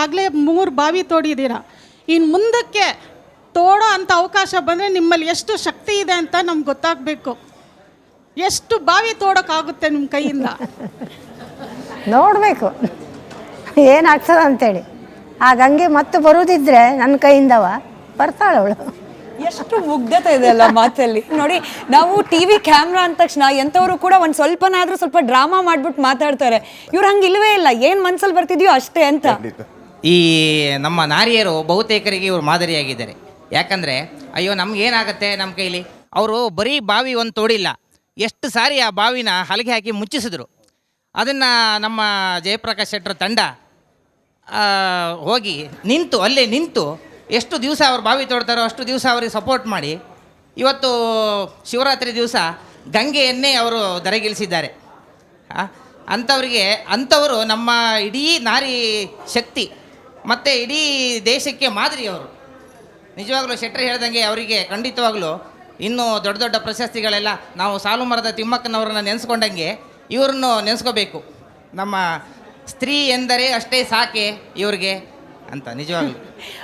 ಆಗಲೇ 3 ಬಾವಿ ತೋಡಿದ್ದೀರಾ. ಇನ್ನು ಮುಂದಕ್ಕೆ ತೋಡೋ ಅಂಥ ಅವಕಾಶ ಬಂದರೆ ನಿಮ್ಮಲ್ಲಿ ಎಷ್ಟು ಶಕ್ತಿ ಇದೆ ಅಂತ ನಮ್ಗೆ ಗೊತ್ತಾಗಬೇಕು. ಎಷ್ಟು ಬಾವಿ ತೋಡೋಕ್ಕಾಗುತ್ತೆ ನಿಮ್ಮ ಕೈಯಿಂದ ನೋಡಬೇಕು ಏನಾಗ್ತದೆ ಅಂತೇಳಿ. ಆ ಗಂಗೆ ಮತ್ತೆ ಬರೋದಿದ್ರೆ ನನ್ನ ಕೈಯಿಂದವ ಬರ್ತಾಳೆ ಅವಳು. ಎಷ್ಟು ಮುಗ್ಧತೆ ಇದೆ ಅಲ್ಲ ಮಾತಲ್ಲಿ. ನೋಡಿ, ನಾವು ಟಿವಿ ಕ್ಯಾಮ್ರಾ ಅಂದ ತಕ್ಷಣ ಎಂಥವರು ಕೂಡ ಒಂದು ಸ್ವಲ್ಪ ಡ್ರಾಮಾ ಮಾಡ್ಬಿಟ್ಟು ಮಾತಾಡ್ತಾರೆ. ಇವ್ರು ಹಂಗೆ ಇಲ್ವೇ ಇಲ್ಲ, ಏನು ಮನ್ಸಲ್ಲಿ ಬರ್ತಿದ್ಯೋ ಅಷ್ಟೇ ಅಂತ. ಈ ನಮ್ಮ ನಾರಿಯರು ಬಹುತೇಕರಿಗೆ ಇವರು ಮಾದರಿಯಾಗಿದ್ದಾರೆ. ಯಾಕಂದರೆ ಅಯ್ಯೋ ನಮ್ಗೇನಾಗತ್ತೆ ನಮ್ಮ ಕೈಲಿ. ಅವರು ಬರೀ ಬಾವಿ ಒಂದು ತೋಡಿಲ್ಲ, ಎಷ್ಟು ಸಾರಿ ಆ ಬಾವಿನ ಹಲಗೆ ಹಾಕಿ ಮುಚ್ಚಿಸಿದ್ರು. ಅದನ್ನು ನಮ್ಮ ಜಯಪ್ರಕಾಶ್ ಶೆಟ್ಟರ್ ತಂಡ ಹೋಗಿ ಅಲ್ಲೇ ನಿಂತು ಎಷ್ಟು ದಿವಸ ಅವ್ರು ಬಾವಿ ತೋಡ್ತಾರೋ ಅಷ್ಟು ದಿವಸ ಅವ್ರಿಗೆ ಸಪೋರ್ಟ್ ಮಾಡಿ ಇವತ್ತು ಶಿವರಾತ್ರಿ ದಿವಸ ಗಂಗೆಯನ್ನೇ ಅವರು ಧರೆಗಿಳಿಸಿದ್ದಾರೆ. ಅಂಥವರು ನಮ್ಮ ಇಡೀ ನಾರಿ ಶಕ್ತಿ ಮತ್ತು ಇಡೀ ದೇಶಕ್ಕೆ ಮಾದರಿ ಅವರು. ನಿಜವಾಗ್ಲೂ ಶೆಟ್ಟರ್ ಹೇಳ್ದಂಗೆ ಅವರಿಗೆ ಖಂಡಿತವಾಗ್ಲೂ ಇನ್ನೂ ದೊಡ್ಡ ದೊಡ್ಡ ಪ್ರಶಸ್ತಿಗಳೆಲ್ಲ ನಾವು ಸಾಲು ಮರದ ತಿಮ್ಮಕ್ಕನವ್ರನ್ನ ನೆನೆಸ್ಕೊಂಡಂಗೆ ಇವ್ರನ್ನು ನೆನೆಸ್ಕೋಬೇಕು. ನಮ್ಮ ಸ್ತ್ರೀ ಎಂದರೆ ಅಷ್ಟೇ ಸಾಕೆ ಇವ್ರಿಗೆ ಅಂತ ನಿಜವಾಗ್ಲೂ.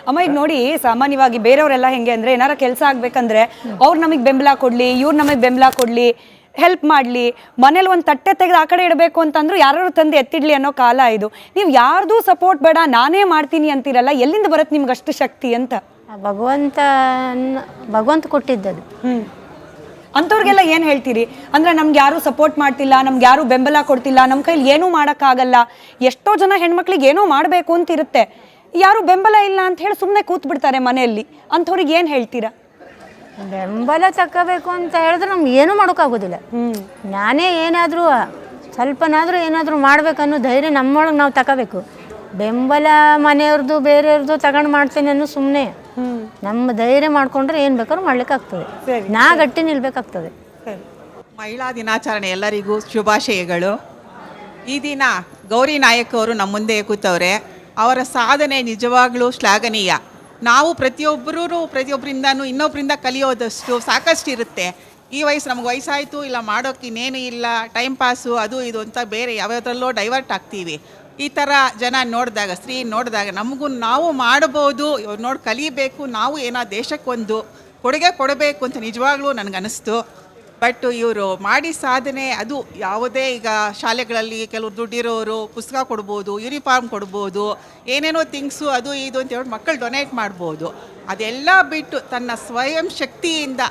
ಅಮ್ಮ, ಈಗ ನೋಡಿ, ಸಾಮಾನ್ಯವಾಗಿ ಬೇರೆಯವರೆಲ್ಲ ಹೆಂಗೆ ಅಂದರೆ ಏನಾರ ಕೆಲಸ ಆಗಬೇಕಂದ್ರೆ ಅವ್ರು ನಮಗೆ ಬೆಂಬಲ ಕೊಡಲಿ, ಇವ್ರು ನಮಗೆ ಬೆಂಬಲ ಕೊಡಲಿ, ಹೆಲ್ಪ್ ಮಾಡಲಿ, ಮನೇಲಿ ಒಂದು ತಟ್ಟೆ ತೆಗೆದು ಆ ಕಡೆ ಇಡಬೇಕು ಅಂತಂದ್ರು ಯಾರು ತಂದು ಎತ್ತಿಡ್ಲಿ ಅನ್ನೋ ಕಾಲ ಇದು. ನೀವು ಯಾರ್ದೂ ಸಪೋರ್ಟ್ ಬೇಡ ನಾನೇ ಮಾಡ್ತೀನಿ ಅಂತೀರಲ್ಲ, ಎಲ್ಲಿಂದ ಬರುತ್ತೆ ನಿಮ್ಗೆ ಅಷ್ಟು ಶಕ್ತಿ ಅಂತ? ಭಗವಂತ ಕೊಟ್ಟಿದ್ದದು. ಅಂಥವ್ರಿಗೆಲ್ಲ ಏನು ಹೇಳ್ತೀರಿ? ಅಂದರೆ ನಮ್ಗೆ ಯಾರೂ ಸಪೋರ್ಟ್ ಮಾಡ್ತಿಲ್ಲ, ನಮ್ಗೆ ಯಾರೂ ಬೆಂಬಲ ಕೊಡ್ತಿಲ್ಲ, ನಮ್ಮ ಕೈಲಿ ಏನೂ ಮಾಡೋಕ್ಕಾಗಲ್ಲ. ಎಷ್ಟೋ ಜನ ಹೆಣ್ಮಕ್ಳಿಗೆ ಏನೋ ಮಾಡಬೇಕು ಅಂತ ಇರುತ್ತೆ, ಯಾರು ಬೆಂಬಲ ಇಲ್ಲ ಅಂತ ಹೇಳಿ ಸುಮ್ಮನೆ ಕೂತ್ ಬಿಡ್ತಾರೆ ಮನೆಯಲ್ಲಿ. ಅಂಥವ್ರಿಗೆ ಏನು ಹೇಳ್ತೀರಾ? ಬೆಂಬಲ ತಗೋಬೇಕು ಅಂತ ಹೇಳಿದ್ರೆ ನಮ್ಗೆ ಏನೂ ಮಾಡೋಕ್ಕಾಗೋದಿಲ್ಲ. ನಾನೇ ಏನಾದರೂ ಸ್ವಲ್ಪನಾದರೂ ಏನಾದರೂ ಮಾಡ್ಬೇಕನ್ನೋ ಧೈರ್ಯ ನಮ್ಮೊಳಗೆ ನಾವು ತಗೋಬೇಕು. ಬೆಂಬಲ ಮನೆಯವ್ರದ್ದು ಬೇರೆಯವ್ರದ್ದು ತಗೊಂಡು ಮಾಡ್ತೇನೆ ಅನ್ನೋ ಸುಮ್ಮನೆ ನಮ್ಮ ಧೈರ್ಯ ಮಾಡ್ಕೊಂಡ್ರೆ ಏನು ಬೇಕಾದ್ರೂ ಮಾಡ್ಲಿಕ್ಕಾಗ್ತದೆ. ನಾ ಗಟ್ಟಿ ನಿಲ್ಬೇಕಾಗ್ತದೆ. ಮಹಿಳಾ ದಿನಾಚರಣೆ ಎಲ್ಲರಿಗೂ ಶುಭಾಶಯಗಳು. ಈ ದಿನ ಗೌರಿ ನಾಯಕ್ ಅವರು ನಮ್ಮ ಮುಂದೆ ಕೂತವ್ರೆ. ಅವರ ಸಾಧನೆ ನಿಜವಾಗ್ಲೂ ಶ್ಲಾಘನೀಯ. ನಾವು ಪ್ರತಿಯೊಬ್ಬರಿಂದನೂ ಇನ್ನೊಬ್ಬರಿಂದ ಕಲಿಯೋದಷ್ಟು ಸಾಕಷ್ಟು ಇರುತ್ತೆ. ಈ ವಯಸ್ಸು ನಮ್ಗೆ ವಯಸ್ಸಾಯಿತು, ಇಲ್ಲ ಮಾಡೋಕ್ಕೆ ಇನ್ನೇನು ಇಲ್ಲ, ಟೈಮ್ ಪಾಸು ಅದು ಇದು ಅಂತ ಬೇರೆ ಯಾವ್ಯಾವ್ದ್ರಲ್ಲೋ ಡೈವರ್ಟ್ ಆಗ್ತೀವಿ. ಈ ಥರ ಜನ ನೋಡಿದಾಗ, ಸ್ತ್ರೀ ನೋಡಿದಾಗ ನಮಗೂ ನಾವು ಮಾಡ್ಬೋದು, ಇವ್ರು ನೋಡಿ ಕಲಿಬೇಕು, ನಾವು ಏನೋ ದೇಶಕ್ಕೊಂದು ಕೊಡುಗೆ ಕೊಡಬೇಕು ಅಂತ ನಿಜವಾಗ್ಲೂ ನನಗನ್ನಿಸ್ತು. ಬಟ್ ಇವರು ಮಾಡಿ ಸಾಧನೆ ಅದು ಯಾವುದೇ ಈಗ ಶಾಲೆಗಳಲ್ಲಿ ಕೆಲವರು ದುಡ್ಡಿರೋರು ಪುಸ್ತಕ ಕೊಡ್ಬೋದು, ಯೂನಿಫಾರ್ಮ್ ಕೊಡ್ಬೋದು, ಏನೇನೋ ಥಿಂಗ್ಸು ಅದು ಇದು ಅಂತ ಹೇಳಿ ಮಕ್ಕಳು ಡೊನೇಟ್ ಮಾಡ್ಬೋದು. ಅದೆಲ್ಲ ಬಿಟ್ಟು ತನ್ನ ಸ್ವಯಂ ಶಕ್ತಿಯಿಂದ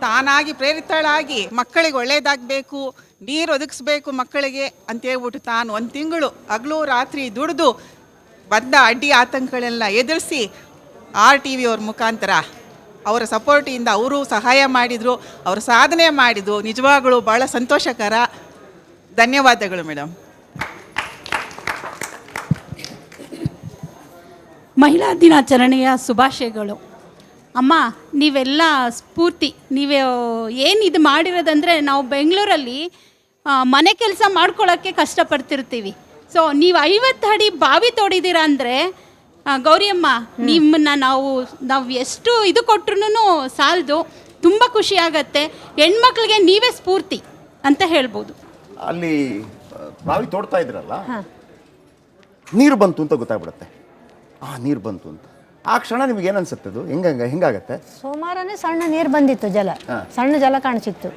ತಾನಾಗಿ ಪ್ರೇರಿತಳಾಗಿ ಮಕ್ಕಳಿಗೆ ಒಳ್ಳೆಯದಾಗಬೇಕು, ನೀರು ಒದಗಿಸ್ಬೇಕು ಮಕ್ಕಳಿಗೆ ಅಂತೇಳ್ಬಿಟ್ಟು ತಾನು 1 ತಿಂಗಳು ಹಗಲು ರಾತ್ರಿ ದುಡಿದು ಬಂದ ಅಡ್ಡಿ ಆತಂಕಗಳೆಲ್ಲ ಎದುರಿಸಿ RTV ಅವ್ರ ಮುಖಾಂತರ ಅವರ ಸಪೋರ್ಟಿಂದ ಅವರು ಸಹಾಯ ಮಾಡಿದರು, ಅವರು ಸಾಧನೆ ಮಾಡಿದ್ದು ನಿಜವಾಗಲೂ ಭಾಳ ಸಂತೋಷಕರ. ಧನ್ಯವಾದಗಳು ಮೇಡಮ್. ಮಹಿಳಾ ದಿನಾಚರಣೆಯ ಶುಭಾಶಯಗಳು. ಅಮ್ಮ, ನೀವೆಲ್ಲ ಸ್ಫೂರ್ತಿ. ನೀವು ಏನು ಇದು ಮಾಡಿರೋದಂದರೆ ನಾವು ಬೆಂಗಳೂರಲ್ಲಿ ಮನೆ ಕೆಲಸ ಮಾಡ್ಕೊಳ್ಳೋಕ್ಕೆ ಕಷ್ಟಪಡ್ತಿರ್ತೀವಿ. ಸೊ ನೀವು 50 ಅಡಿ ಬಾವಿ ತೋಡಿದ್ದೀರಾ ಅಂದರೆ ಗೌರಿಯಮ್ಮ, ನಿಮ್ಮನ್ನು ನಾವು ಎಷ್ಟು ಇದು ಕೊಟ್ರು ಸಾಲದು. ತುಂಬ ಖುಷಿ ಆಗತ್ತೆ. ಹೆಣ್ಮಕ್ಳಿಗೆ ನೀವೇ ಸ್ಫೂರ್ತಿ ಅಂತ ಹೇಳ್ಬೋದು. ಅಲ್ಲಿ ಬಾವಿ ತೋಡ್ತಾ ಇದ್ರಲ್ಲ, ನೀರು ಬಂತು ಅಂತ ಗೊತ್ತಾಗ್ಬಿಡುತ್ತೆ. ನೀರು ಬಂತು ಅಂತ ಆ ಕ್ಷಣ ನಿಮ್ಗೆ ಏನು ಅನ್ಸುತ್ತೆ? ಅದು ಹೆಂಗಾಗತ್ತೆ? ಸೋಮವಾರನೇ ಸಣ್ಣ ನೀರು ಬಂದಿತ್ತು, ಸಣ್ಣ ಜಲ ಕಾಣಿಸಿತ್ತು.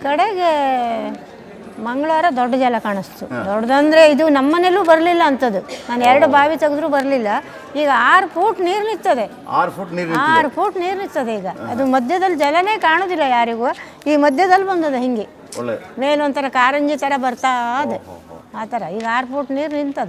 ಕಡೆಗೆ ಮಂಗಳವಾರ ದೊಡ್ಡ ಜಲ ಕಾಣಿಸ್ತು. ದೊಡ್ಡದಂದ್ರೆ ಇದು ನಮ್ಮನೆಲ್ಲೂ ಬರಲಿಲ್ಲ ಅಂಥದ್ದು. ನಾನು 2 ಬಾವಿ ತೆಗೆದ್ರೂ ಬರಲಿಲ್ಲ. ಈಗ 6 ಫೂಟ್ ನೀರು ನಿಂತದೆ. 6 ಫೂಟ್ ನೀರು ನಿಂತದೆ ಈಗ. ಅದು ಮಧ್ಯದಲ್ಲಿ ಜಲನೇ ಕಾಣೋದಿಲ್ಲ ಯಾರಿಗೂ. ಈ ಮಧ್ಯದಲ್ಲಿ ಬಂದದ ಹಿಂಗೆ ಮೇಲೊಂಥರ ಕಾರಂಜಿ ಥರ ಬರ್ತಾ ಇದೆ ಆ ಥರ. ಈಗ 6 ಫೂಟ್ ನೀರು ನಿಂತದೆ.